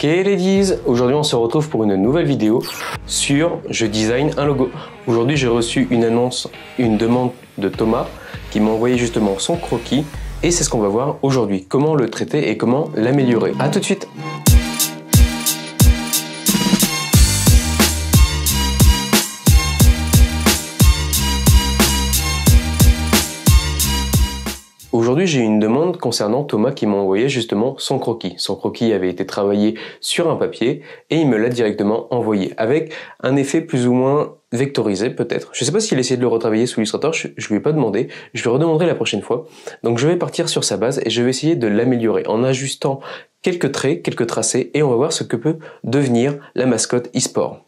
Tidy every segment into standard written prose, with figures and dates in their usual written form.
Ok ladies, aujourd'hui on se retrouve pour une nouvelle vidéo sur je design un logo. Aujourd'hui j'ai reçu une annonce, une demande de Thomas qui m'a envoyé justement son croquis et c'est ce qu'on va voir aujourd'hui, comment le traiter et comment l'améliorer. A tout de suite. Aujourd'hui, j'ai une demande concernant Thomas qui m'a envoyé justement son croquis. Son croquis avait été travaillé sur un papier et il me l'a directement envoyé avec un effet plus ou moins vectorisé peut-être. Je ne sais pas s'il a essayé de le retravailler sous Illustrator, je lui ai pas demandé, je lui redemanderai la prochaine fois. Donc je vais partir sur sa base et je vais essayer de l'améliorer en ajustant quelques traits, quelques tracés et on va voir ce que peut devenir la mascotte eSport.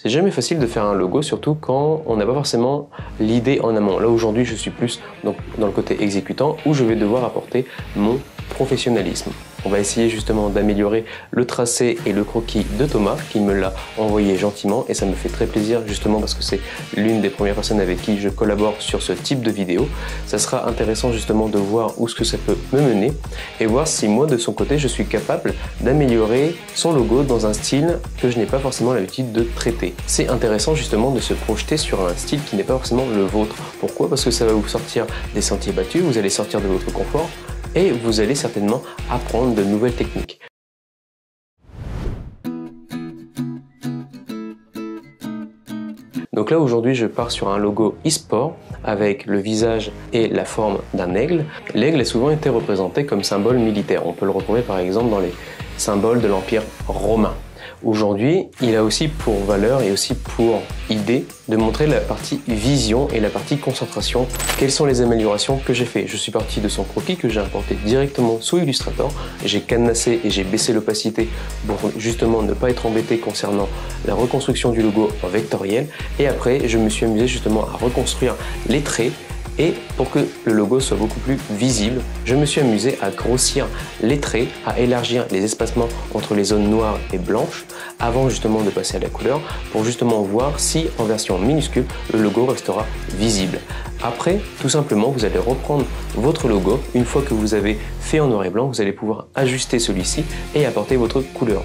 C'est jamais facile de faire un logo, surtout quand on n'a pas forcément l'idée en amont. Là aujourd'hui je suis plus donc, dans le côté exécutant où je vais devoir apporter mon professionnalisme. On va essayer justement d'améliorer le tracé et le croquis de Thomas qui me l'a envoyé gentiment et ça me fait très plaisir justement parce que c'est l'une des premières personnes avec qui je collabore sur ce type de vidéo. Ça sera intéressant justement de voir où ce que ça peut me mener et voir si moi de son côté je suis capable d'améliorer son logo dans un style que je n'ai pas forcément l'habitude de traiter. C'est intéressant justement de se projeter sur un style qui n'est pas forcément le vôtre. Pourquoi? Parce que ça va vous sortir des sentiers battus, vous allez sortir de votre confort et vous allez certainement apprendre de nouvelles techniques. Donc là aujourd'hui je pars sur un logo eSport avec le visage et la forme d'un aigle. L'aigle a souvent été représenté comme symbole militaire. On peut le retrouver par exemple dans les symboles de l'Empire romain. Aujourd'hui, il a aussi pour valeur et aussi pour idée de montrer la partie vision et la partie concentration. Quelles sont les améliorations que j'ai fait? Je suis parti de son croquis que j'ai importé directement sous Illustrator. J'ai cadenassé et j'ai baissé l'opacité pour justement ne pas être embêté concernant la reconstruction du logo en vectoriel. Et après, je me suis amusé justement à reconstruire les traits. Et pour que le logo soit beaucoup plus visible, je me suis amusé à grossir les traits, à élargir les espacements entre les zones noires et blanches avant justement de passer à la couleur pour justement voir si en version minuscule le logo restera visible. Après, tout simplement, vous allez reprendre votre logo. Une fois que vous avez fait en noir et blanc, vous allez pouvoir ajuster celui-ci et apporter votre couleur.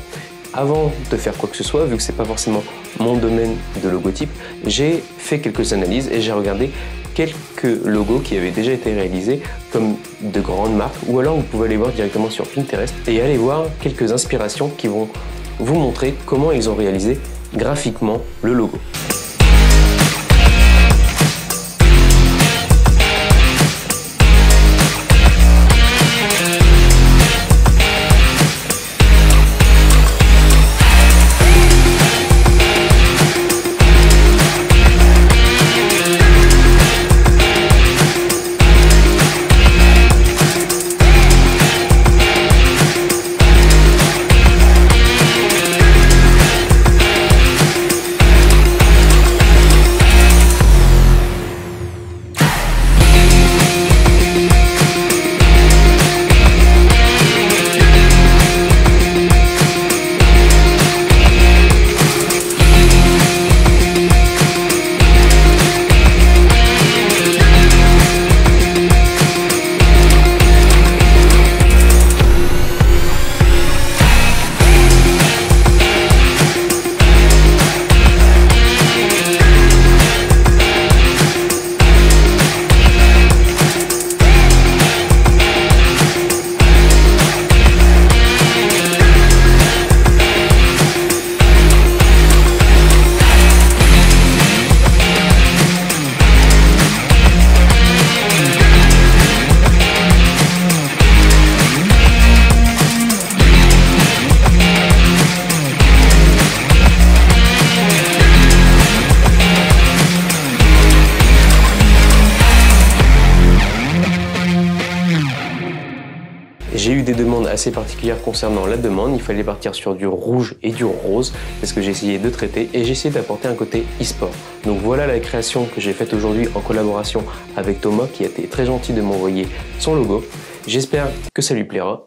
Avant de faire quoi que ce soit, vu que c'est pas forcément mon domaine de logotype, j'ai fait quelques analyses et j'ai regardé quelques logos qui avaient déjà été réalisés comme de grandes marques ou alors vous pouvez aller voir directement sur Pinterest et aller voir quelques inspirations qui vont vous montrer comment ils ont réalisé graphiquement le logo. assez particulière concernant la demande. Il fallait partir sur du rouge et du rose, c'est ce que j'ai essayé de traiter et j'ai essayé d'apporter un côté e-sport. Donc voilà la création que j'ai faite aujourd'hui en collaboration avec Thomas qui a été très gentil de m'envoyer son logo. J'espère que ça lui plaira.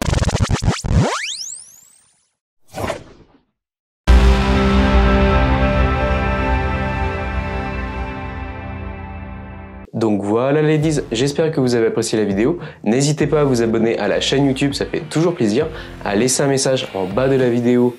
Donc voilà ladies, j'espère que vous avez apprécié la vidéo. N'hésitez pas à vous abonner à la chaîne YouTube, ça fait toujours plaisir. À laisser un message en bas de la vidéo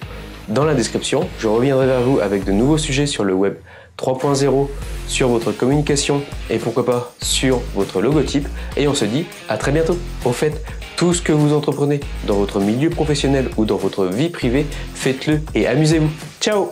dans la description. Je reviendrai vers vous avec de nouveaux sujets sur le web 3.0, sur votre communication et pourquoi pas sur votre logotype. Et on se dit à très bientôt. Au fait, tout ce que vous entreprenez dans votre milieu professionnel ou dans votre vie privée, faites-le et amusez-vous. Ciao!